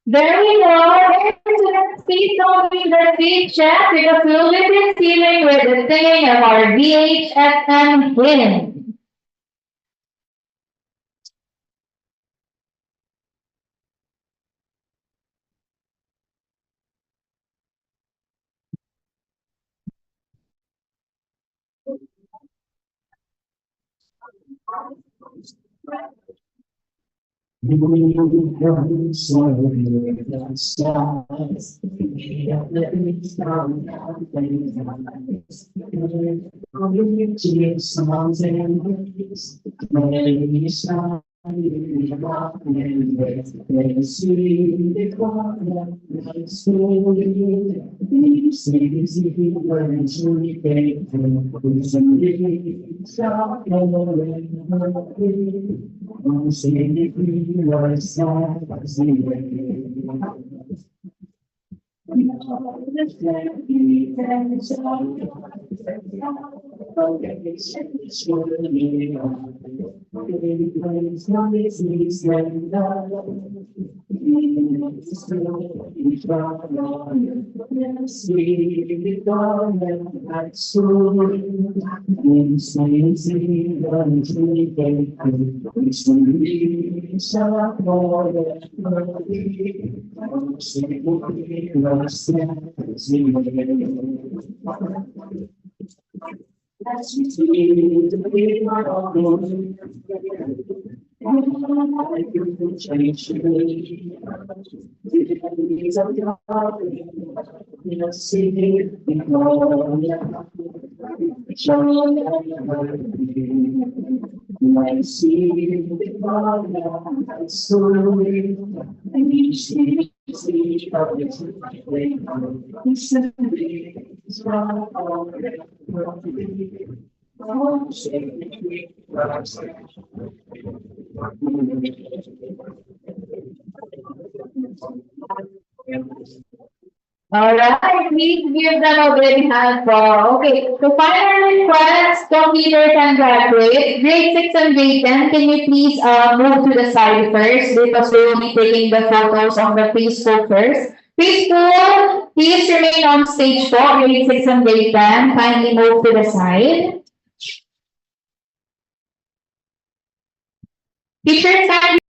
Very well. Please don't be the seat chat because we'll be dealing with the thing of our VHSM hymn. All right, please give them a big hand for. Okay, so final request, computers and graduates, grade 6 and grade 10, can you please move to the side first because we will be taking the photos on the preschool first. Preschool, please remain on stage 4, grade 6 and grade 10, kindly move to the side. Teacher Sandra,